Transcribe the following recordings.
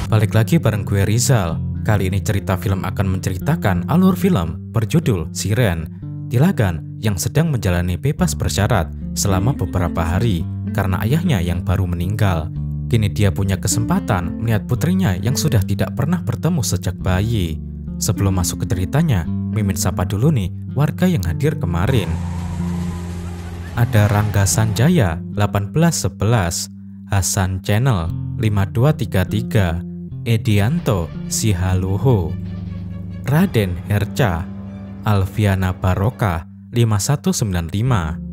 Balik lagi bareng gue Rizal. Kali ini cerita film akan menceritakan alur film berjudul Siren. Tilagan yang sedang menjalani bebas bersyarat selama beberapa hari karena ayahnya yang baru meninggal. Kini dia punya kesempatan melihat putrinya yang sudah tidak pernah bertemu sejak bayi. Sebelum masuk ke ceritanya, Mimin sapa dulu nih warga yang hadir kemarin. Ada Rangga Sanjaya 1811, Hasan Channel 5233, Edianto Sihaluho, Raden Herca, Alfiana Barokah 5195.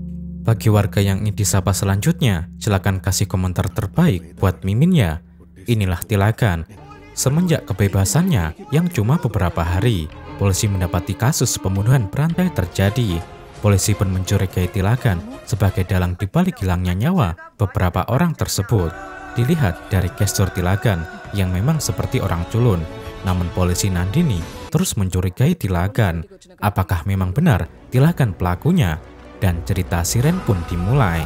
Bagi warga yang ingin disapa selanjutnya, silakan kasih komentar terbaik buat Mimin ya. Inilah Tilagan. Semenjak kebebasannya yang cuma beberapa hari, polisi mendapati kasus pembunuhan berantai terjadi. Polisi pun mencurigai Tilagan sebagai dalang dibalik hilangnya nyawa beberapa orang tersebut. Dilihat dari gestur Tilagan yang memang seperti orang culun. Namun polisi Nandini terus mencurigai Tilagan. Apakah memang benar Tilagan pelakunya? Dan cerita Siren pun dimulai.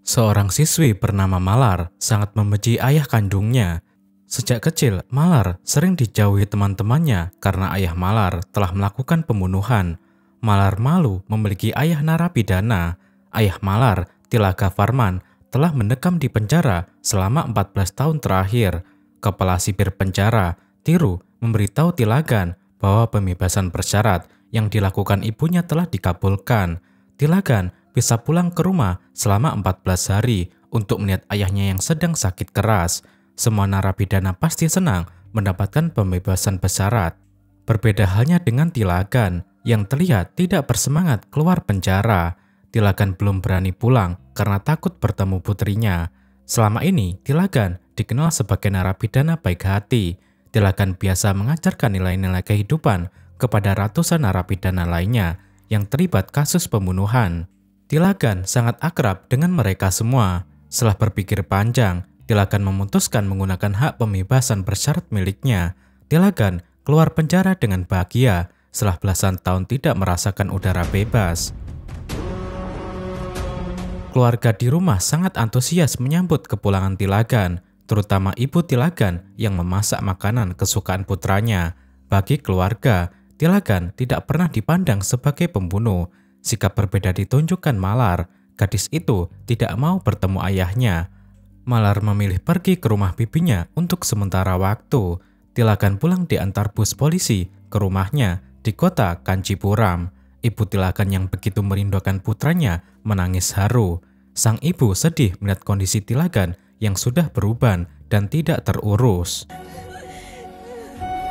Seorang siswi bernama Malar sangat membenci ayah kandungnya. Sejak kecil, Malar sering dijauhi teman-temannya karena ayah Malar telah melakukan pembunuhan. Malar malu memiliki ayah narapidana. Ayah Malar, Tilaga Farman, telah mendekam di penjara selama 14 tahun terakhir. Kepala sipir penjara, Tiru, memberitahu Tilagan bahwa pembebasan bersyarat yang dilakukan ibunya telah dikabulkan. Tilagan bisa pulang ke rumah selama 14 hari untuk melihat ayahnya yang sedang sakit keras. Semua narapidana pasti senang mendapatkan pembebasan bersyarat. Berbeda halnya dengan Tilagan yang terlihat tidak bersemangat keluar penjara. Tilagan belum berani pulang karena takut bertemu putrinya. Selama ini, Tilagan dikenal sebagai narapidana baik hati. Tilagan biasa mengajarkan nilai-nilai kehidupan kepada ratusan narapidana lainnya yang terlibat kasus pembunuhan. Tilagan sangat akrab dengan mereka semua. Setelah berpikir panjang, Tilagan memutuskan menggunakan hak pembebasan bersyarat miliknya. Tilagan keluar penjara dengan bahagia setelah belasan tahun tidak merasakan udara bebas. Keluarga di rumah sangat antusias menyambut kepulangan Tilagan, terutama ibu Tilagan yang memasak makanan kesukaan putranya. Bagi keluarga, Tilagan tidak pernah dipandang sebagai pembunuh. Sikap berbeda ditunjukkan Malar. Gadis itu tidak mau bertemu ayahnya. Malar memilih pergi ke rumah bibinya untuk sementara waktu. Tilagan pulang diantar bus polisi ke rumahnya di kota Kancipuram. Ibu Tilagan yang begitu merindukan putranya menangis haru. Sang ibu sedih melihat kondisi Tilagan yang sudah beruban dan tidak terurus.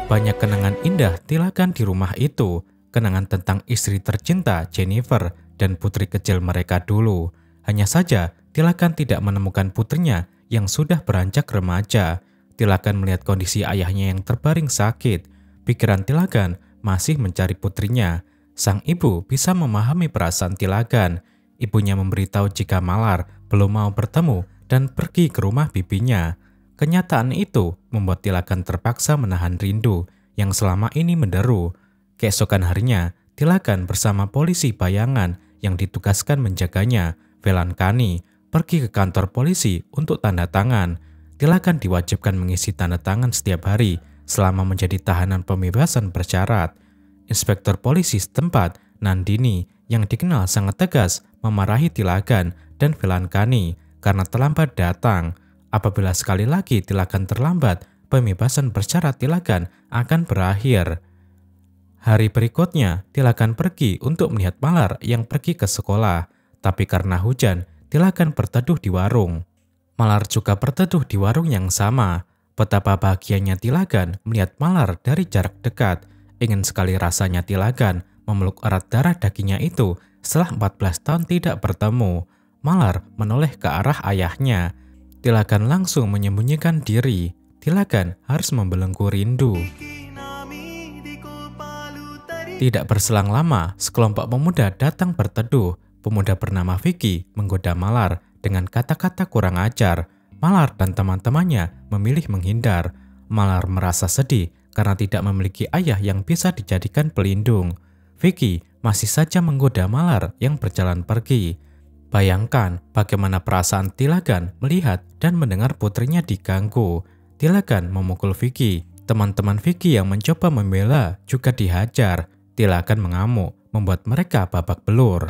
Banyak kenangan indah Tilagan di rumah itu. Kenangan tentang istri tercinta Jennifer dan putri kecil mereka dulu. Hanya saja Tilagan tidak menemukan putrinya yang sudah beranjak remaja. Tilagan melihat kondisi ayahnya yang terbaring sakit. Pikiran Tilagan masih mencari putrinya. Sang ibu bisa memahami perasaan Tilagan. Ibunya memberitahu jika Malar belum mau bertemu dan pergi ke rumah bibinya. Kenyataan itu membuat Tilagan terpaksa menahan rindu yang selama ini menderu. Keesokan harinya, Tilagan bersama polisi bayangan yang ditugaskan menjaganya, Velankani, pergi ke kantor polisi untuk tanda tangan. Tilagan diwajibkan mengisi tanda tangan setiap hari selama menjadi tahanan pembebasan bersyarat. Inspektur polisi setempat, Nandini, yang dikenal sangat tegas, memarahi Tilagan dan Velankani karena terlambat datang. Apabila sekali lagi Tilagan terlambat, pembebasan bersyarat Tilagan akan berakhir. Hari berikutnya, Tilagan pergi untuk melihat Malar yang pergi ke sekolah. Tapi karena hujan, Tilagan berteduh di warung. Malar juga berteduh di warung yang sama. Betapa bahagianya Tilagan melihat Malar dari jarak dekat. Ingin sekali rasanya Tilagan memeluk erat darah dagingnya itu setelah 14 tahun tidak bertemu. Malar menoleh ke arah ayahnya. Tilagan langsung menyembunyikan diri. Tilakan harus membelenggu rindu. Tidak berselang lama, sekelompok pemuda datang berteduh. Pemuda bernama Vicky menggoda Malar dengan kata-kata kurang ajar. Malar dan teman-temannya memilih menghindar. Malar merasa sedih karena tidak memiliki ayah yang bisa dijadikan pelindung. Vicky masih saja menggoda Malar yang berjalan pergi. Bayangkan bagaimana perasaan Tilagan melihat dan mendengar putrinya diganggu. Tilagan memukul Vicky. Teman-teman Vicky yang mencoba membela juga dihajar. Tilagan mengamuk, membuat mereka babak belur.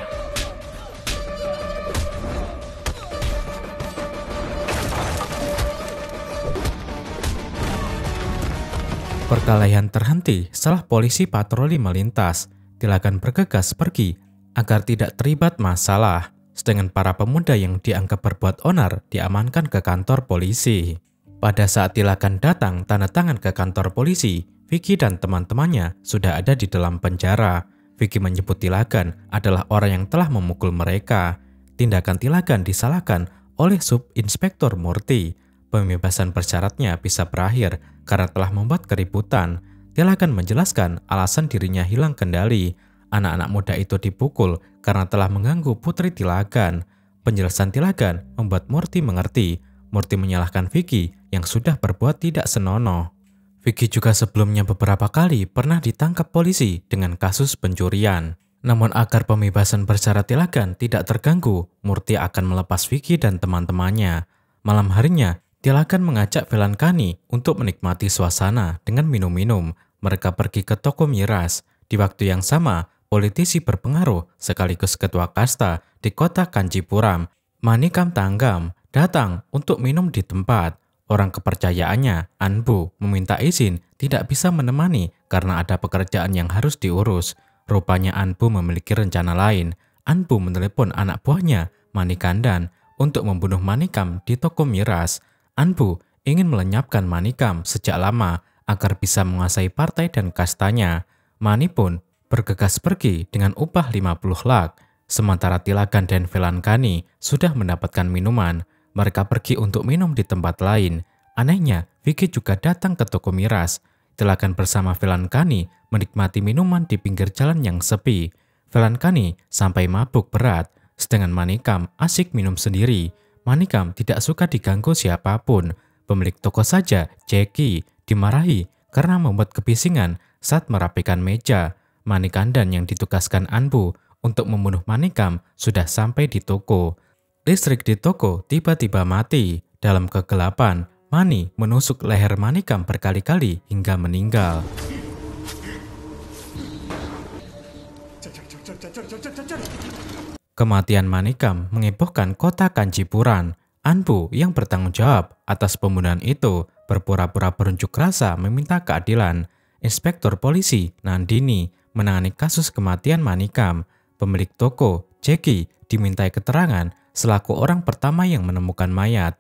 Perkelahian terhenti setelah polisi patroli melintas. Tilagan bergegas pergi agar tidak terlibat masalah. Sedangkan para pemuda yang dianggap berbuat onar diamankan ke kantor polisi. Pada saat Tilagan datang tanda tangan ke kantor polisi, Vicky dan teman-temannya sudah ada di dalam penjara. Vicky menyebut Tilagan adalah orang yang telah memukul mereka. Tindakan Tilagan disalahkan oleh Subinspektur Murti. Pembebasan bersyaratnya bisa berakhir karena telah membuat keributan. Tilagan menjelaskan alasan dirinya hilang kendali. Anak-anak muda itu dipukul karena telah mengganggu putri Tilagan. Penjelasan Tilagan membuat Murti mengerti. Murti menyalahkan Vicky yang sudah berbuat tidak senonoh. Vicky juga sebelumnya beberapa kali pernah ditangkap polisi dengan kasus pencurian. Namun agar pembebasan bersyarat Tilagan tidak terganggu, Murti akan melepas Vicky dan teman-temannya. Malam harinya, Tilagan mengajak Velankani untuk menikmati suasana dengan minum-minum. Mereka pergi ke toko miras. Di waktu yang sama, politisi berpengaruh sekaligus ketua kasta di kota Kanjipuram, Manikam Tanggam, datang untuk minum di tempat. Orang kepercayaannya, Anbu, meminta izin tidak bisa menemani karena ada pekerjaan yang harus diurus. Rupanya Anbu memiliki rencana lain. Anbu menelepon anak buahnya, Manikandan, untuk membunuh Manikam di toko miras. Anbu ingin melenyapkan Manikam sejak lama agar bisa menguasai partai dan kastanya. Mani pun bergegas pergi dengan upah 50 lak. Sementara Tilagan dan Velankani sudah mendapatkan minuman. Mereka pergi untuk minum di tempat lain. Anehnya, Vicky juga datang ke toko miras. Tilagan bersama Velankani menikmati minuman di pinggir jalan yang sepi. Velankani sampai mabuk berat, sedangkan Manikam asik minum sendiri. Manikam tidak suka diganggu siapapun. Pemilik toko saja, Jackie, dimarahi karena membuat kebisingan saat merapikan meja. Manikandan yang ditugaskan Anbu untuk membunuh Manikam sudah sampai di toko. Listrik di toko tiba-tiba mati. Dalam kegelapan, Mani menusuk leher Manikam berkali-kali hingga meninggal. Kematian Manikam menghebohkan kota Kanjipuram. Anbu yang bertanggung jawab atas pembunuhan itu berpura-pura berunjuk rasa meminta keadilan. Inspektur polisi Nandini menangani kasus kematian Manikam. Pemilik toko, Jackie, dimintai keterangan selaku orang pertama yang menemukan mayat.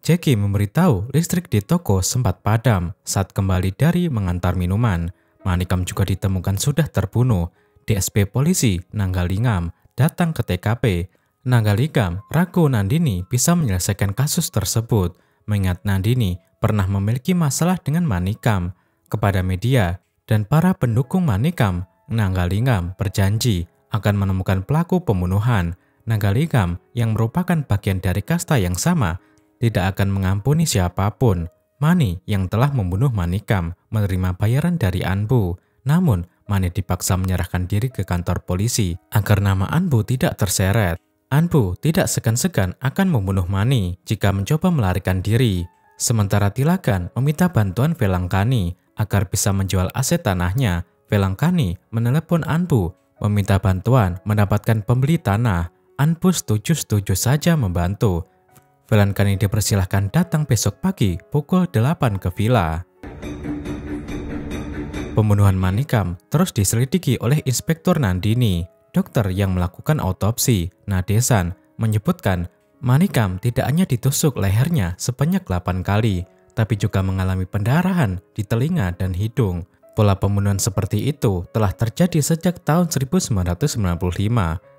Jackie memberitahu listrik di toko sempat padam saat kembali dari mengantar minuman. Manikam juga ditemukan sudah terbunuh. DSP polisi Nanggalingam datang ke TKP. Nanggalingam ragu Nandini bisa menyelesaikan kasus tersebut, mengingat Nandini pernah memiliki masalah dengan Manikam. Kepada media dan para pendukung Manikam, Nanggalingam berjanji akan menemukan pelaku pembunuhan. Nanggalingam yang merupakan bagian dari kasta yang sama tidak akan mengampuni siapapun. Mani yang telah membunuh Manikam menerima bayaran dari Anbu. Namun, Mani dipaksa menyerahkan diri ke kantor polisi agar nama Anbu tidak terseret. Anbu tidak segan-segan akan membunuh Mani jika mencoba melarikan diri. Sementara Tilagan meminta bantuan Velankani agar bisa menjual aset tanahnya. Velankani menelepon Anbu meminta bantuan mendapatkan pembeli tanah. Anbu setuju-setuju saja membantu. Velankani dipersilahkan datang besok pagi pukul 8 ke villa. Pembunuhan Manikam terus diselidiki oleh Inspektur Nandini. Dokter yang melakukan autopsi, Nadesan, menyebutkan Manikam tidak hanya ditusuk lehernya sebanyak 8 kali, tapi juga mengalami pendarahan di telinga dan hidung. Pola pembunuhan seperti itu telah terjadi sejak tahun 1995.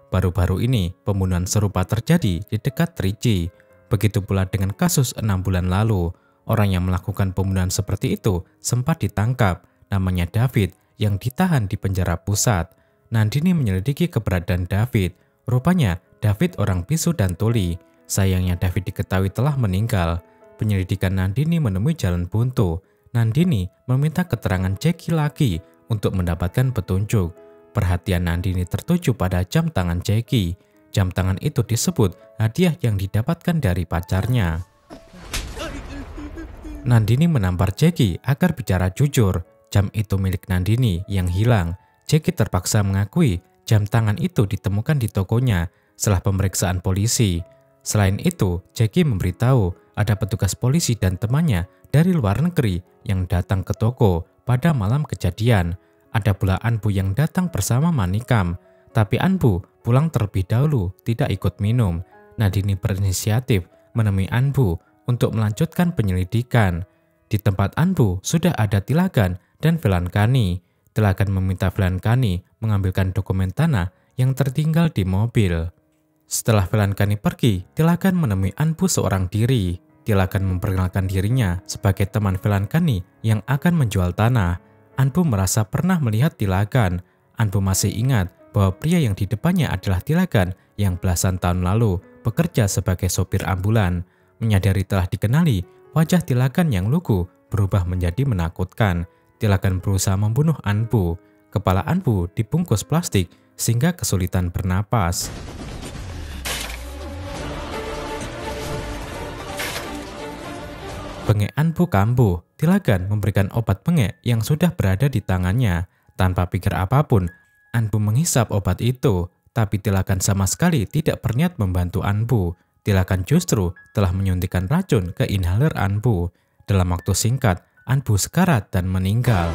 Baru-baru ini, pembunuhan serupa terjadi di dekat Trichy. Begitu pula dengan kasus 6 bulan lalu. Orang yang melakukan pembunuhan seperti itu sempat ditangkap, namanya David, yang ditahan di penjara pusat. Nandini menyelidiki keberadaan David. Rupanya David orang bisu dan tuli. Sayangnya David diketahui telah meninggal. Penyelidikan Nandini menemui jalan buntu. Nandini meminta keterangan Jackie lagi untuk mendapatkan petunjuk. Perhatian Nandini tertuju pada jam tangan Jackie. Jam tangan itu disebut hadiah yang didapatkan dari pacarnya. Nandini menampar Jackie agar bicara jujur. Jam itu milik Nandini yang hilang. Jackie terpaksa mengakui jam tangan itu ditemukan di tokonya setelah pemeriksaan polisi. Selain itu, Jackie memberitahu ada petugas polisi dan temannya dari luar negeri yang datang ke toko pada malam kejadian. Ada pula Anbu yang datang bersama Manikam, tapi Anbu pulang terlebih dahulu, tidak ikut minum. Nandini berinisiatif menemui Anbu untuk melanjutkan penyelidikan. Di tempat Anbu sudah ada Tilagan dan Velankani. Tilagan meminta Velankani mengambilkan dokumen tanah yang tertinggal di mobil. Setelah Velankani pergi, Tilagan menemui Anbu seorang diri. Tilagan memperkenalkan dirinya sebagai teman Velankani yang akan menjual tanah. Anbu merasa pernah melihat Tilagan. Anbu masih ingat bahwa pria yang di depannya adalah Tilagan yang belasan tahun lalu bekerja sebagai sopir ambulan. Menyadari telah dikenali, wajah Tilagan yang lugu berubah menjadi menakutkan. Tilagan berusaha membunuh Anbu. Kepala Anbu dibungkus plastik sehingga kesulitan bernapas. Bengek Anbu kambuh. Tilagan memberikan obat bengek yang sudah berada di tangannya. Tanpa pikir apapun, Anbu menghisap obat itu. Tapi Tilagan sama sekali tidak berniat membantu Anbu. Tilagan justru telah menyuntikkan racun ke inhaler Anbu. Dalam waktu singkat, Anbu sekarat dan meninggal.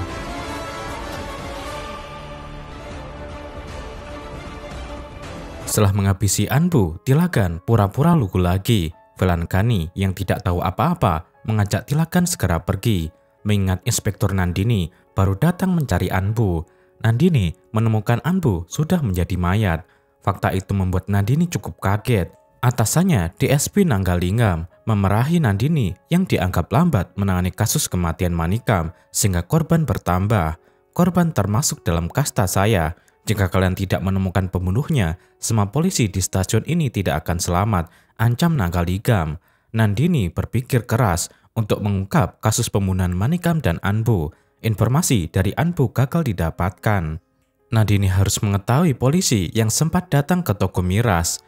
Setelah menghabisi Anbu, Tilagan pura-pura lugu lagi. Velankani yang tidak tahu apa-apa mengajak Tilagan segera pergi. Mengingat Inspektur Nandini baru datang mencari Anbu. Nandini menemukan Anbu sudah menjadi mayat. Fakta itu membuat Nandini cukup kaget. Atasannya, DSP Nanggalingam, memerahi Nandini yang dianggap lambat menangani kasus kematian Manikam sehingga korban bertambah. Korban termasuk dalam kasta saya. Jika kalian tidak menemukan pembunuhnya, semua polisi di stasiun ini tidak akan selamat, ancam Nanggalingam. Nandini berpikir keras untuk mengungkap kasus pembunuhan Manikam dan Anbu. Informasi dari Anbu gagal didapatkan. Nandini harus mengetahui polisi yang sempat datang ke toko miras.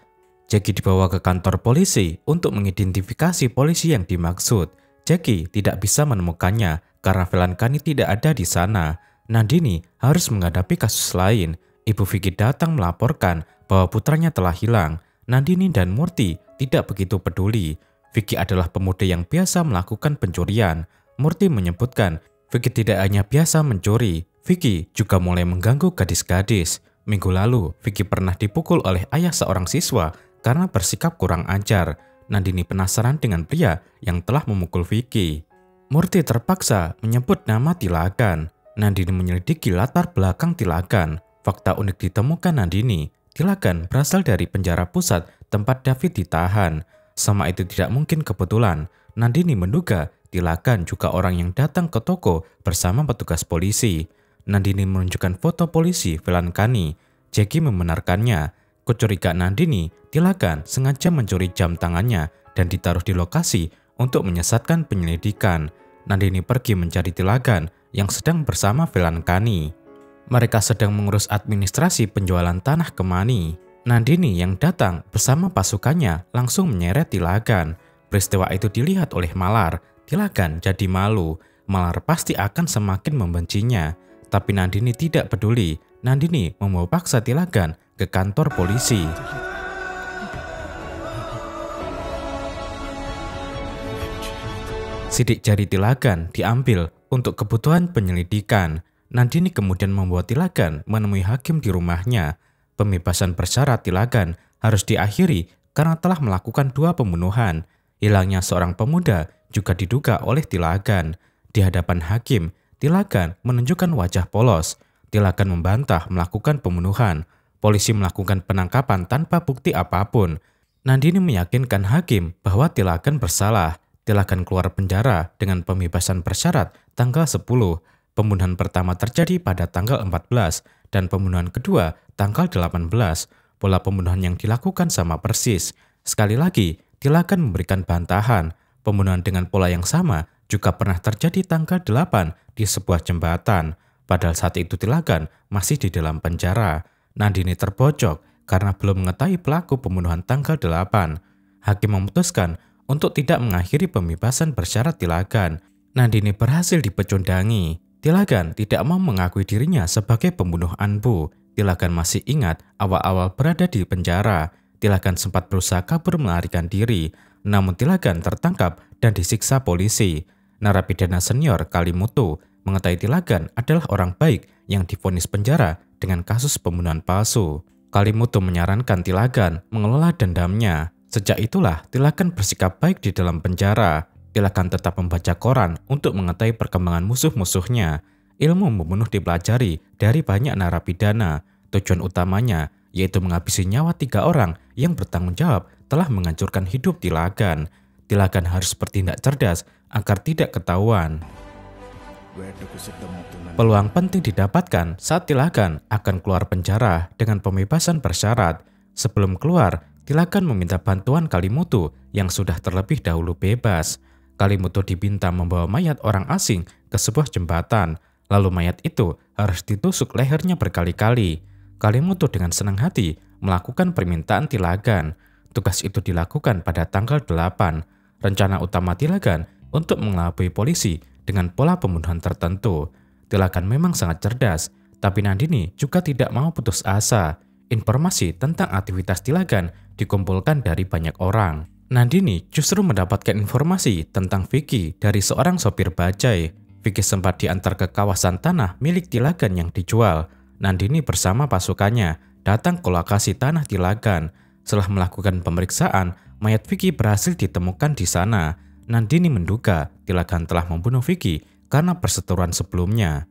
Jackie dibawa ke kantor polisi untuk mengidentifikasi polisi yang dimaksud. Jackie tidak bisa menemukannya karena Velankani tidak ada di sana. Nandini harus menghadapi kasus lain. Ibu Vicky datang melaporkan bahwa putranya telah hilang. Nandini dan Murti tidak begitu peduli. Vicky adalah pemuda yang biasa melakukan pencurian. Murti menyebutkan Vicky tidak hanya biasa mencuri, Vicky juga mulai mengganggu gadis-gadis. Minggu lalu, Vicky pernah dipukul oleh ayah seorang siswa karena bersikap kurang ajar. Nandini penasaran dengan pria yang telah memukul Vicky. Murti terpaksa menyebut nama Tilagan. Nandini menyelidiki latar belakang Tilagan. Fakta unik ditemukan Nandini. Tilagan berasal dari penjara pusat tempat David ditahan. Sama itu tidak mungkin kebetulan. Nandini menduga Tilagan juga orang yang datang ke toko bersama petugas polisi. Nandini menunjukkan foto polisi Velankani. Jackie membenarkannya. Kecurigaan Nandini, Tilagan sengaja mencuri jam tangannya dan ditaruh di lokasi untuk menyesatkan penyelidikan. Nandini pergi mencari Tilagan yang sedang bersama Velankani. Mereka sedang mengurus administrasi penjualan tanah ke Mani. Nandini yang datang bersama pasukannya langsung menyeret Tilagan. Peristiwa itu dilihat oleh Malar. Tilagan jadi malu. Malar pasti akan semakin membencinya. Tapi Nandini tidak peduli. Nandini membawa paksa Tilagan ke kantor polisi. Sidik jari Tilagan diambil untuk kebutuhan penyelidikan. Nandini kemudian membawa Tilagan menemui hakim di rumahnya. Pembebasan bersyarat Tilagan harus diakhiri karena telah melakukan 2 pembunuhan. Hilangnya seorang pemuda juga diduga oleh Tilagan. Di hadapan hakim, Tilagan menunjukkan wajah polos. Tilagan membantah melakukan pembunuhan. Polisi melakukan penangkapan tanpa bukti apapun. Nandini meyakinkan hakim bahwa Tilagan bersalah. Tilakan keluar penjara dengan pembebasan bersyarat tanggal 10. Pembunuhan pertama terjadi pada tanggal 14 dan pembunuhan kedua tanggal 18. Pola pembunuhan yang dilakukan sama persis. Sekali lagi, Tilakan memberikan bantahan. Pembunuhan dengan pola yang sama juga pernah terjadi tanggal 8 di sebuah jembatan. Padahal saat itu Tilakan masih di dalam penjara. Nandini terbojok karena belum mengetahui pelaku pembunuhan tanggal 8. Hakim memutuskan untuk tidak mengakhiri pembebasan bersyarat Tilakan. Nandini berhasil dipecundangi. Tilakan tidak mau mengakui dirinya sebagai pembunuh Anbu. Tilakan masih ingat awal-awal berada di penjara. Tilakan sempat berusaha kabur melarikan diri, namun Tilakan tertangkap dan disiksa polisi. Narapidana senior Kalimutu mengetahui Tilakan adalah orang baik yang divonis penjara dengan kasus pembunuhan palsu. Kalimutu menyarankan Tilakan mengelola dendamnya. Sejak itulah Tilakan bersikap baik di dalam penjara. Tilakan tetap membaca koran untuk mengetahui perkembangan musuh-musuhnya. Ilmu membunuh dipelajari dari banyak narapidana. Tujuan utamanya yaitu menghabisi nyawa 3 orang yang bertanggung jawab telah menghancurkan hidup Tilakan. Tilakan harus bertindak cerdas agar tidak ketahuan. Peluang penting didapatkan saat Tilakan akan keluar penjara dengan pembebasan bersyarat. Sebelum keluar, Tilakan meminta bantuan Kalimutu yang sudah terlebih dahulu bebas. Kalimutu diminta membawa mayat orang asing ke sebuah jembatan, lalu mayat itu harus ditusuk lehernya berkali-kali. Kalimutu dengan senang hati melakukan permintaan Tilakan. Tugas itu dilakukan pada tanggal 8. Rencana utama Tilakan untuk mengelabui polisi dengan pola pembunuhan tertentu. Tilakan memang sangat cerdas, tapi Nandini juga tidak mau putus asa. Informasi tentang aktivitas Tilakan dikumpulkan dari banyak orang. Nandini justru mendapatkan informasi tentang Vicky dari seorang sopir bajai. Vicky sempat diantar ke kawasan tanah milik Tilakan yang dijual. Nandini bersama pasukannya datang ke lokasi tanah Tilakan. Setelah melakukan pemeriksaan, mayat Vicky berhasil ditemukan di sana. Nandini menduga Tilakan telah membunuh Vicky karena perseteruan sebelumnya.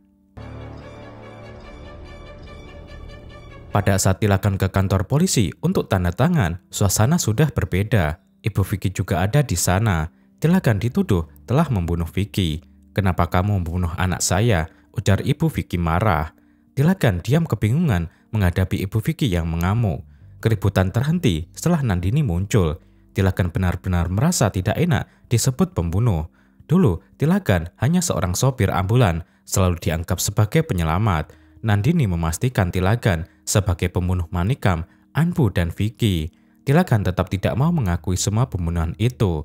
Pada saat Tilakan ke kantor polisi untuk tanda tangan, suasana sudah berbeda. Ibu Vicky juga ada di sana. Tilakan dituduh telah membunuh Vicky. "Kenapa kamu membunuh anak saya?" ujar ibu Vicky marah. Tilakan diam kebingungan menghadapi ibu Vicky yang mengamuk. Keributan terhenti setelah Nandini muncul. Tilakan benar-benar merasa tidak enak disebut pembunuh. Dulu, Tilakan hanya seorang sopir ambulan, selalu dianggap sebagai penyelamat. Nandini memastikan Tilakan sebagai pembunuh Manikam, Anbu, dan Vicky. Tilakan tetap tidak mau mengakui semua pembunuhan itu.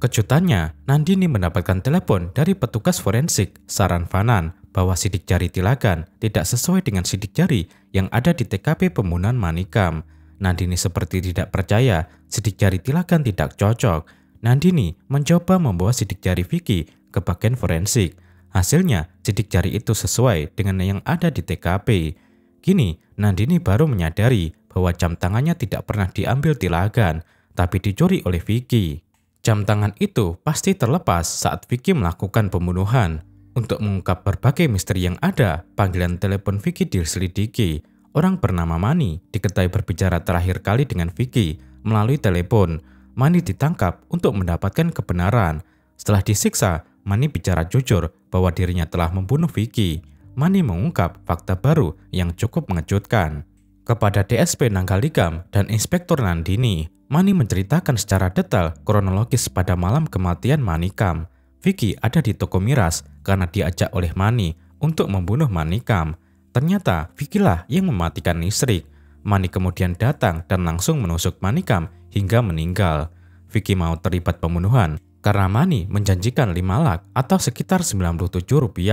Kejutannya, Nandini mendapatkan telepon dari petugas forensik Saran Vanan bahwa sidik jari Tilakan tidak sesuai dengan sidik jari yang ada di TKP pembunuhan Manikam. Nandini seperti tidak percaya sidik jari Tilakan tidak cocok. Nandini mencoba membawa sidik jari Vicky ke bagian forensik. Hasilnya, sidik jari itu sesuai dengan yang ada di TKP. Kini, Nandini baru menyadari bahwa jam tangannya tidak pernah diambil Tilakan, tapi dicuri oleh Vicky. Jam tangan itu pasti terlepas saat Vicky melakukan pembunuhan. Untuk mengungkap berbagai misteri yang ada, panggilan telepon Vicky diselidiki. Orang bernama Mani diketahui berbicara terakhir kali dengan Vicky melalui telepon. Mani ditangkap untuk mendapatkan kebenaran. Setelah disiksa, Mani bicara jujur bahwa dirinya telah membunuh Vicky. Mani mengungkap fakta baru yang cukup mengejutkan. Kepada DSP Nanggalikam dan Inspektur Nandini, Mani menceritakan secara detail kronologis pada malam kematian Manikam. Vicky ada di toko miras karena diajak oleh Mani untuk membunuh Manikam. Ternyata Vicky lah yang mematikan listrik. Mani kemudian datang dan langsung menusuk Manikam hingga meninggal. Vicky mau terlibat pembunuhan karena Mani menjanjikan 5 lak atau sekitar Rp97.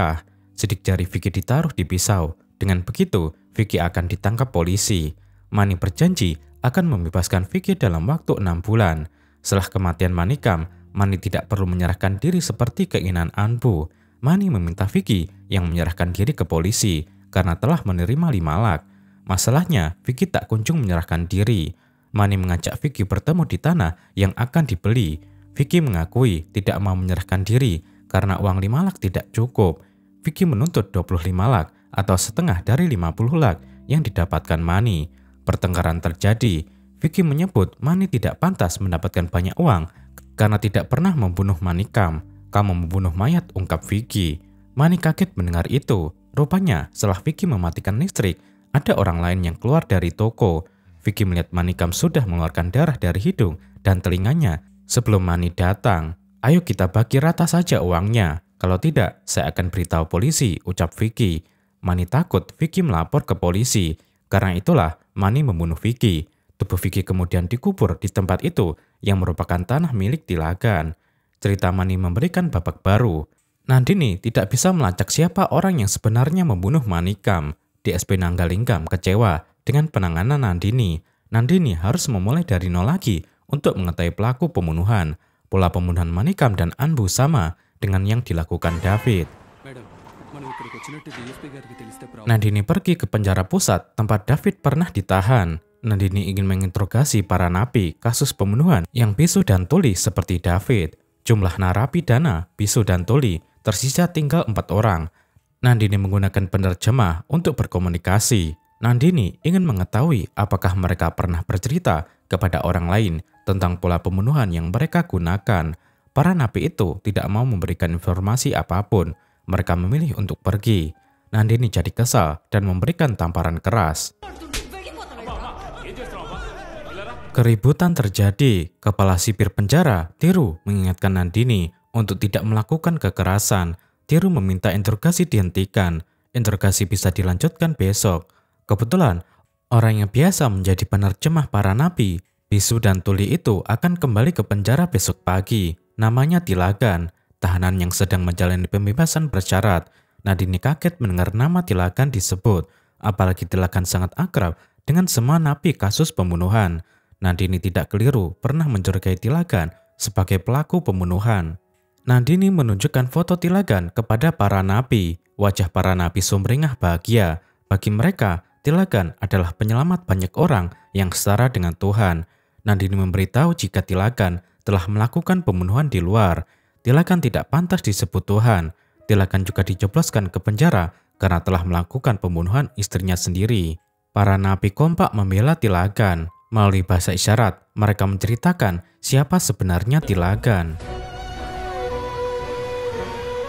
Sidik jari Vicky ditaruh di pisau. Dengan begitu, Vicky akan ditangkap polisi. Mani berjanji akan membebaskan Vicky dalam waktu 6 bulan. Setelah kematian Manikam, Mani tidak perlu menyerahkan diri seperti keinginan Anbu. Mani meminta Vicky yang menyerahkan diri ke polisi karena telah menerima 5 lak. Masalahnya, Vicky tak kunjung menyerahkan diri. Mani mengajak Vicky bertemu di tanah yang akan dibeli. Vicky mengakui tidak mau menyerahkan diri karena uang 5 lak tidak cukup. Vicky menuntut 25 lak atau setengah dari 50 lak yang didapatkan Mani. Pertengkaran terjadi. Vicky menyebut Mani tidak pantas mendapatkan banyak uang karena tidak pernah membunuh Manikam. Kamu membunuh mayat, ungkap Vicky. Mani kaget mendengar itu. Rupanya setelah Vicky mematikan listrik, ada orang lain yang keluar dari toko. Vicky melihat Manikam sudah mengeluarkan darah dari hidung dan telinganya sebelum Mani datang. Ayo kita bagi rata saja uangnya. Kalau tidak, saya akan beritahu polisi, ucap Vicky. Mani takut Vicky melapor ke polisi. Karena itulah Mani membunuh Vicky. Tubuh Vicky kemudian dikubur di tempat itu yang merupakan tanah milik Tilagan. Cerita Mani memberikan babak baru. Nandini tidak bisa melacak siapa orang yang sebenarnya membunuh Manikam. DSP Nanggalinggam kecewa dengan penanganan Nandini. Nandini harus memulai dari nol lagi untuk mengetahui pelaku pembunuhan. Pola pembunuhan Manikam dan Anbu sama dengan yang dilakukan David. Nandini pergi ke penjara pusat tempat David pernah ditahan. Nandini ingin menginterogasi para napi kasus pembunuhan yang bisu dan tuli seperti David. Jumlah narapidana, bisu dan tuli tersisa tinggal 4 orang. Nandini menggunakan penerjemah untuk berkomunikasi. Nandini ingin mengetahui apakah mereka pernah bercerita kepada orang lain tentang pola pembunuhan yang mereka gunakan. Para napi itu tidak mau memberikan informasi apapun. Mereka memilih untuk pergi. Nandini jadi kesal dan memberikan tamparan keras. Keributan terjadi. Kepala sipir penjara, Tiru, mengingatkan Nandini untuk tidak melakukan kekerasan. Tiru meminta interogasi dihentikan. Interogasi bisa dilanjutkan besok. Kebetulan, orang yang biasa menjadi penerjemah para napi, bisu dan tuli itu akan kembali ke penjara besok pagi. Namanya Tilagan, tahanan yang sedang menjalani pembebasan bersyarat. Nandini kaget mendengar nama Tilagan disebut, apalagi Tilagan sangat akrab dengan semua napi kasus pembunuhan. Nandini tidak keliru pernah mencurigai Tilagan sebagai pelaku pembunuhan. Nandini menunjukkan foto Tilagan kepada para napi. Wajah para napi sumringah bahagia. Bagi mereka, Tilagan adalah penyelamat banyak orang yang setara dengan Tuhan. Nandini memberitahu jika Tilagan telah melakukan pembunuhan di luar. Tilagan tidak pantas disebut Tuhan. Tilagan juga dijebloskan ke penjara karena telah melakukan pembunuhan istrinya sendiri. Para napi kompak membela Tilagan. Melalui bahasa isyarat, mereka menceritakan siapa sebenarnya Tilagan.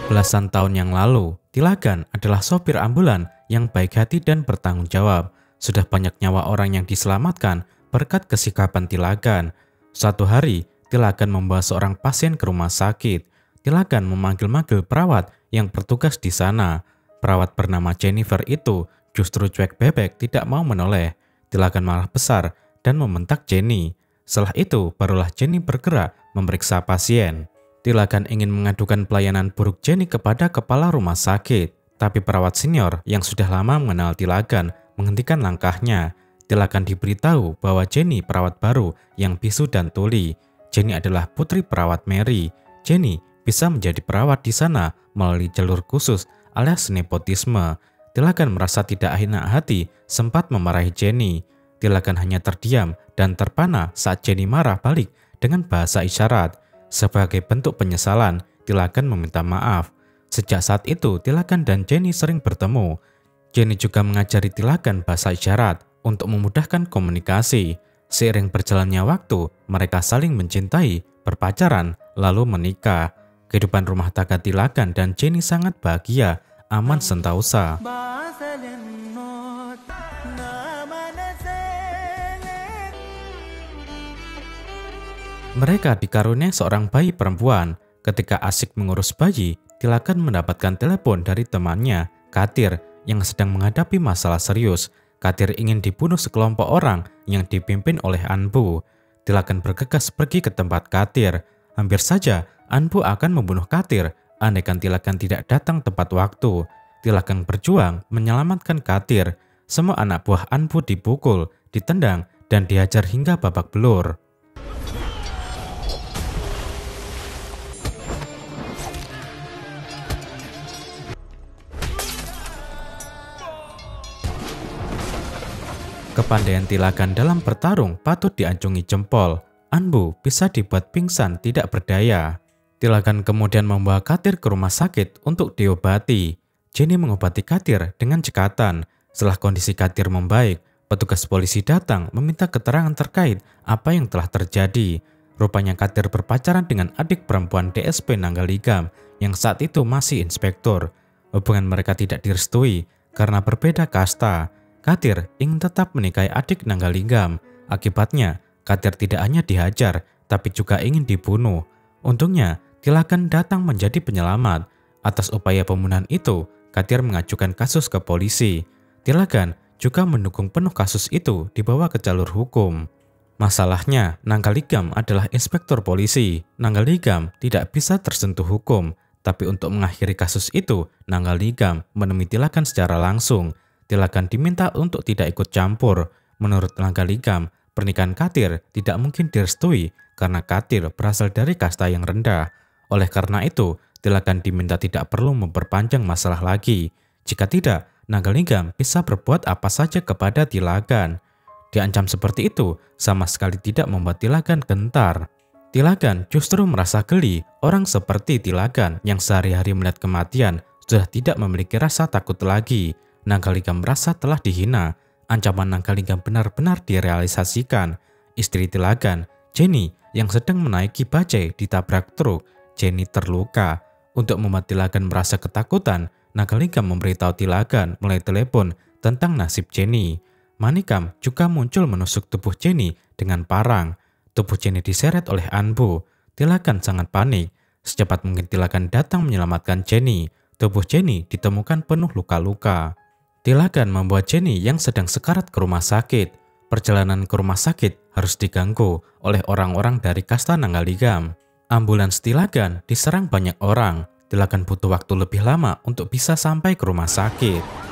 Belasan tahun yang lalu, Tilagan adalah sopir ambulan yang baik hati dan bertanggung jawab. Sudah banyak nyawa orang yang diselamatkan berkat kesikapan Tilagan. Suatu hari, Tilagan membawa seorang pasien ke rumah sakit. Tilagan memanggil-manggil perawat yang bertugas di sana. Perawat bernama Jennifer itu justru cuek bebek tidak mau menoleh. Tilagan marah besar dan membentak Jenny. Setelah itu, barulah Jenny bergerak memeriksa pasien. Tilagan ingin mengadukan pelayanan buruk Jenny kepada kepala rumah sakit, tapi perawat senior yang sudah lama mengenal Tilagan menghentikan langkahnya. Tilagan diberitahu bahwa Jenny perawat baru yang bisu dan tuli. Jenny adalah putri perawat Mary. Jenny bisa menjadi perawat di sana melalui jalur khusus alias nepotisme. Tilagan merasa tidak enak hati sempat memarahi Jenny. Tilagan hanya terdiam dan terpana saat Jenny marah balik dengan bahasa isyarat. Sebagai bentuk penyesalan, Tilagan meminta maaf. Sejak saat itu, Tilagan dan Jenny sering bertemu. Jenny juga mengajari Tilagan bahasa isyarat untuk memudahkan komunikasi. Seiring berjalannya waktu, mereka saling mencintai, berpacaran, lalu menikah. Kehidupan rumah tangga Tilagan dan Jenny sangat bahagia, aman sentausa. Mereka dikaruniai seorang bayi perempuan. Ketika asik mengurus bayi, Tilagan mendapatkan telepon dari temannya, Katir, yang sedang menghadapi masalah serius. Katir ingin dibunuh sekelompok orang yang dipimpin oleh Anbu. Tilagan bergegas pergi ke tempat Katir. Hampir saja Anbu akan membunuh Katir, andaikan Tilagan tidak datang tepat waktu. Tilagan berjuang menyelamatkan Katir. Semua anak buah Anbu dipukul, ditendang, dan dihajar hingga babak belur. Kepandaian Tilagan dalam bertarung patut diacungi jempol. Anbu bisa dibuat pingsan tidak berdaya. Tilagan kemudian membawa Katir ke rumah sakit untuk diobati. Jenny mengobati Katir dengan cekatan. Setelah kondisi Katir membaik, petugas polisi datang meminta keterangan terkait apa yang telah terjadi. Rupanya Katir berpacaran dengan adik perempuan DSP Nanggaligam yang saat itu masih inspektur. Hubungan mereka tidak direstui karena berbeda kasta. Katir ingin tetap menikahi adik Nanggaligam. Akibatnya, Katir tidak hanya dihajar, tapi juga ingin dibunuh. Untungnya, Tilagan datang menjadi penyelamat. Atas upaya pembunuhan itu, Katir mengajukan kasus ke polisi. Tilagan juga mendukung penuh kasus itu dibawa ke jalur hukum. Masalahnya, Nanggaligam adalah inspektur polisi. Nanggaligam tidak bisa tersentuh hukum. Tapi untuk mengakhiri kasus itu, Nanggaligam menemui Tilagan secara langsung. Tilagan diminta untuk tidak ikut campur. Menurut Nanggaligam, pernikahan Katir tidak mungkin direstui karena Katir berasal dari kasta yang rendah. Oleh karena itu, Tilagan diminta tidak perlu memperpanjang masalah lagi. Jika tidak, Nanggaligam bisa berbuat apa saja kepada Tilagan. Diancam seperti itu sama sekali tidak membuat Tilagan gentar. Tilagan justru merasa geli. Orang seperti Tilagan yang sehari-hari melihat kematian sudah tidak memiliki rasa takut lagi. Nanggaligam merasa telah dihina. Ancaman Nanggaligam benar-benar direalisasikan. Istri Tilagan, Jenny, yang sedang menaiki bajai ditabrak truk. Jenny terluka. Untuk membuat Tilagan merasa ketakutan, Nanggaligam memberitahu Tilagan melalui telepon tentang nasib Jenny. Manikam juga muncul menusuk tubuh Jenny dengan parang. Tubuh Jenny diseret oleh Anbu. Tilagan sangat panik. Secepat mungkin Tilagan datang menyelamatkan Jenny. Tubuh Jenny ditemukan penuh luka-luka. Tilagan membawa Jenny yang sedang sekarat ke rumah sakit. Perjalanan ke rumah sakit harus diganggu oleh orang-orang dari kasta Nanggaligam. Ambulans Tilagan diserang banyak orang. Tilagan butuh waktu lebih lama untuk bisa sampai ke rumah sakit.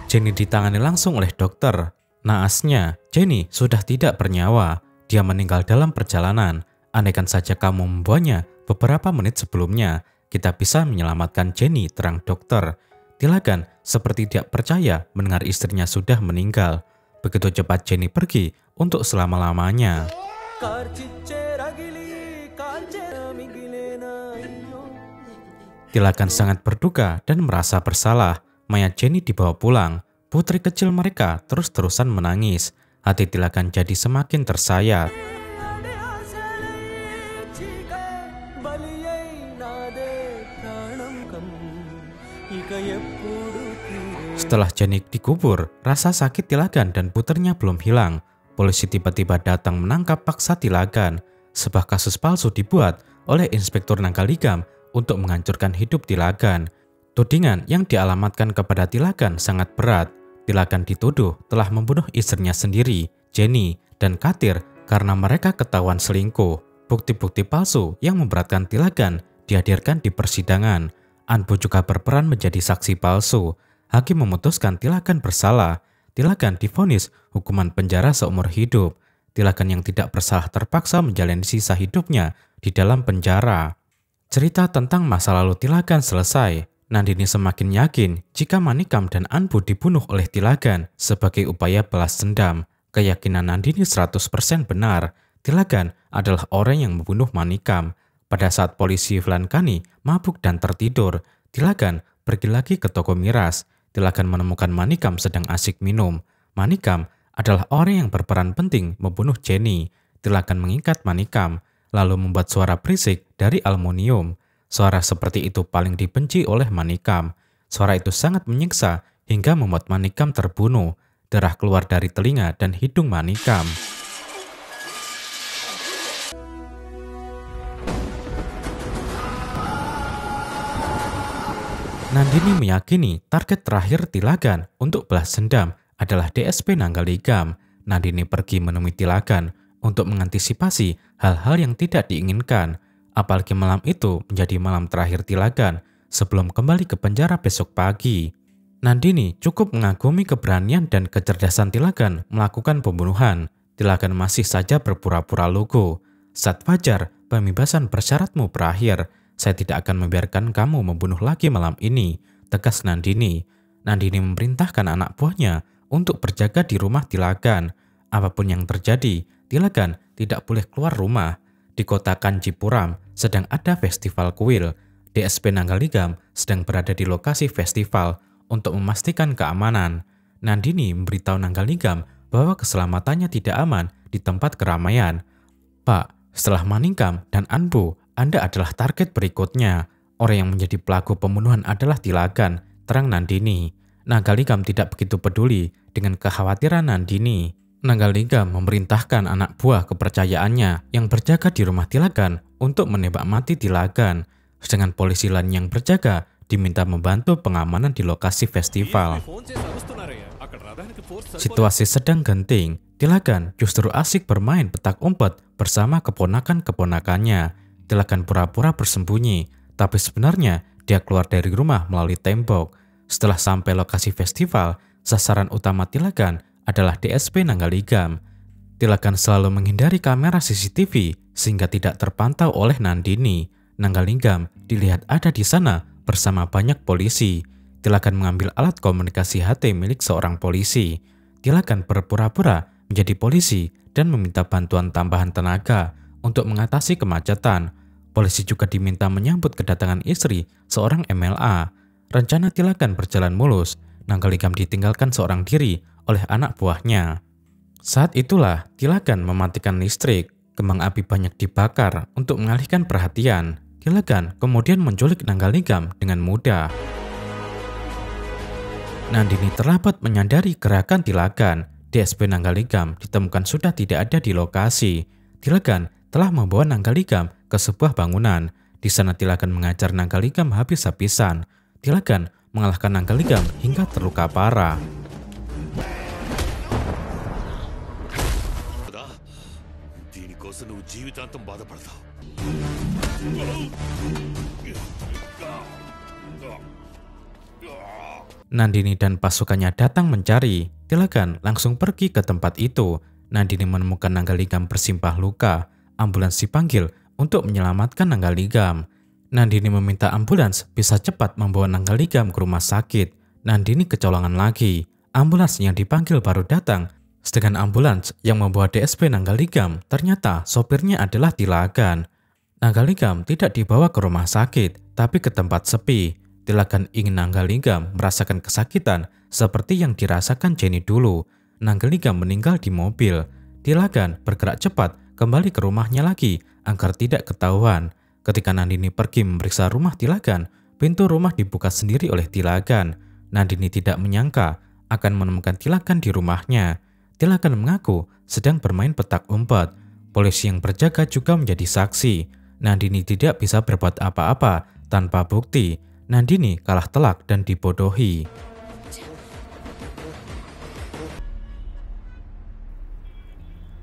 Jenny ditangani langsung oleh dokter. Naasnya, Jenny sudah tidak bernyawa. Dia meninggal dalam perjalanan. Andaikan saja kamu membawanya beberapa menit sebelumnya, kita bisa menyelamatkan Jenny, terang dokter. Tilagan seperti tidak percaya mendengar istrinya sudah meninggal. Begitu cepat Jenny pergi untuk selama-lamanya. Tilagan sangat berduka dan merasa bersalah. Mayat Jenny dibawa pulang. Putri kecil mereka terus-terusan menangis. Hati Tilagan jadi semakin tersayat. Setelah Jenny dikubur, rasa sakit Tilagan dan puternya belum hilang. Polisi tiba-tiba datang menangkap paksa Tilagan. Sebuah kasus palsu dibuat oleh Inspektur Nanggaligam untuk menghancurkan hidup Tilagan. Tudingan yang dialamatkan kepada Tilagan sangat berat. Tilagan dituduh telah membunuh istrinya sendiri, Jenny, dan Katir karena mereka ketahuan selingkuh. Bukti-bukti palsu yang memberatkan Tilagan dihadirkan di persidangan. Anbu juga berperan menjadi saksi palsu. Hakim memutuskan Tilagan bersalah. Tilagan divonis hukuman penjara seumur hidup. Tilagan yang tidak bersalah terpaksa menjalani sisa hidupnya di dalam penjara. Cerita tentang masa lalu Tilagan selesai. Nandini semakin yakin jika Manikam dan Anbu dibunuh oleh Tilagan sebagai upaya balas dendam. Keyakinan Nandini 100% benar. Tilagan adalah orang yang membunuh Manikam. Pada saat polisi Vlankani mabuk dan tertidur, Tilagan pergi lagi ke toko miras. Tilagan menemukan Manikam sedang asik minum. Manikam adalah orang yang berperan penting membunuh Jenny. Tilagan mengikat Manikam, lalu membuat suara berisik dari aluminium. Suara seperti itu paling dibenci oleh Manikam. Suara itu sangat menyiksa hingga membuat Manikam terbunuh. Darah keluar dari telinga dan hidung Manikam. Nandini meyakini target terakhir Tilagan untuk balas dendam adalah DSP Nanggaligam. Nandini pergi menemui Tilagan untuk mengantisipasi hal-hal yang tidak diinginkan. Apalagi malam itu menjadi malam terakhir Tilagan sebelum kembali ke penjara besok pagi. Nandini cukup mengagumi keberanian dan kecerdasan Tilagan melakukan pembunuhan. Tilagan masih saja berpura-pura lugu. Saat fajar, pembebasan bersyaratmu berakhir. Saya tidak akan membiarkan kamu membunuh lagi malam ini, tegas Nandini. Nandini memerintahkan anak buahnya untuk berjaga di rumah Tilagan. Apapun yang terjadi, Tilagan tidak boleh keluar rumah. di kota Kanjipuram sedang ada festival kuil. DSP Nanggaligam sedang berada di lokasi festival untuk memastikan keamanan. Nandini memberitahu Nanggaligam bahwa keselamatannya tidak aman di tempat keramaian. Pak, setelah Maningkam dan Anbu, Anda adalah target berikutnya. Orang yang menjadi pelaku pembunuhan adalah Tilagan, terang Nandini. Nanggaligam tidak begitu peduli dengan kekhawatiran Nandini. Nanggaligam memerintahkan anak buah kepercayaannya yang berjaga di rumah Tilagan untuk menembak mati Tilagan. Sedangkan polisi lain yang berjaga diminta membantu pengamanan di lokasi festival. Situasi sedang genting. Tilagan justru asik bermain petak umpet bersama keponakan-keponakannya. Tilagan pura-pura bersembunyi, tapi sebenarnya dia keluar dari rumah melalui tembok. Setelah sampai lokasi festival, sasaran utama Tilagan adalah DSP Nanggaligam. Tilagan selalu menghindari kamera CCTV sehingga tidak terpantau oleh Nandini. Nanggaligam dilihat ada di sana bersama banyak polisi. Tilagan mengambil alat komunikasi HT milik seorang polisi. Tilagan berpura-pura menjadi polisi dan meminta bantuan tambahan tenaga untuk mengatasi kemacetan. Polisi juga diminta menyambut kedatangan istri seorang MLA. Rencana Tilagan berjalan mulus. Nanggaligam ditinggalkan seorang diri oleh anak buahnya. Saat itulah Tilagan mematikan listrik. Kembang api banyak dibakar untuk mengalihkan perhatian. Tilagan kemudian menculik Nanggaligam dengan mudah. Nandini terlambat menyadari gerakan Tilagan. DSP Nanggaligam ditemukan sudah tidak ada di lokasi. Tilagan telah membawa Nanggaligam ke sebuah bangunan. Di sana Tilagan mengajar Nanggaligam habis-habisan. Tilagan mengalahkan Nanggaligam hingga terluka parah. Nandini dan pasukannya datang mencari. Tilagan langsung pergi ke tempat itu. Nandini menemukan Nanggaligam bersimpah luka. Ambulans dipanggil untuk menyelamatkan Nanggaligam. Nandini meminta ambulans bisa cepat membawa Nanggaligam ke rumah sakit. Nandini kecolongan lagi. Ambulans yang dipanggil baru datang. Sedangkan ambulans yang membawa DSP Nanggaligam ternyata sopirnya adalah Tilagan. Nanggaligam tidak dibawa ke rumah sakit, tapi ke tempat sepi. Tilagan ingin Nanggaligam merasakan kesakitan seperti yang dirasakan Jenny dulu. Nanggaligam meninggal di mobil. Tilagan bergerak cepat kembali ke rumahnya lagi agar tidak ketahuan. Ketika Nandini pergi memeriksa rumah Tilagan, pintu rumah dibuka sendiri oleh Tilagan. Nandini tidak menyangka akan menemukan Tilagan di rumahnya. Tilagan mengaku sedang bermain petak umpet. Polisi yang berjaga juga menjadi saksi. Nandini tidak bisa berbuat apa-apa tanpa bukti. Nandini kalah telak dan dibodohi.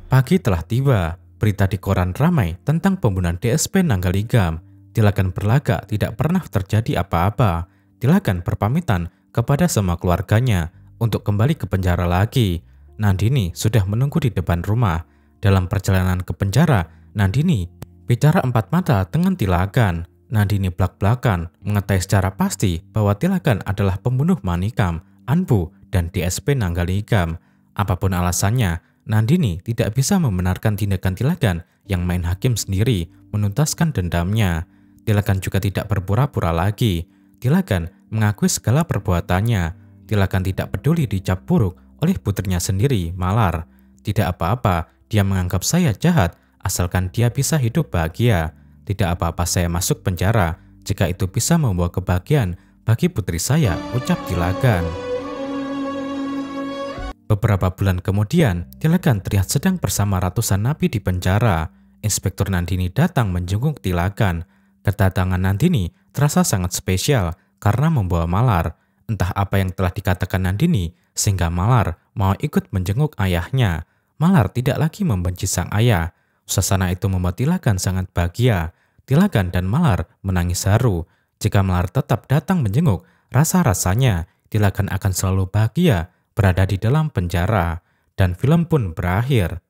Pagi telah tiba. Berita di koran ramai tentang pembunuhan DSP Nanggaligam. Tilagan berlagak tidak pernah terjadi apa-apa. Tilagan berpamitan kepada semua keluarganya untuk kembali ke penjara lagi. Nandini sudah menunggu di depan rumah. Dalam perjalanan ke penjara, Nandini bicara empat mata dengan Tilagan. Nandini belak-belakan mengetahui secara pasti bahwa Tilagan adalah pembunuh Maningkam, Anbu, dan DSP Nanggaligam. Apapun alasannya, Nandini tidak bisa membenarkan tindakan Tilagan yang main hakim sendiri menuntaskan dendamnya. Tilagan juga tidak berpura-pura lagi. Tilagan mengakui segala perbuatannya. Tilagan tidak peduli dicap buruk oleh putrinya sendiri, Malar. Tidak apa-apa, dia menganggap saya jahat asalkan dia bisa hidup bahagia. Tidak apa-apa saya masuk penjara jika itu bisa membawa kebahagiaan bagi putri saya, ucap Tilagan. Beberapa bulan kemudian, Tilagan terlihat sedang bersama ratusan napi di penjara. Inspektur Nandini datang menjenguk Tilagan. Kedatangan Nandini terasa sangat spesial karena membawa Malar. Entah apa yang telah dikatakan Nandini sehingga Malar mau ikut menjenguk ayahnya. Malar tidak lagi membenci sang ayah. Suasana itu membuat Tilagan sangat bahagia. Tilagan dan Malar menangis haru. Jika Malar tetap datang menjenguk, rasa-rasanya Tilagan akan selalu bahagia berada di dalam penjara. Dan film pun berakhir.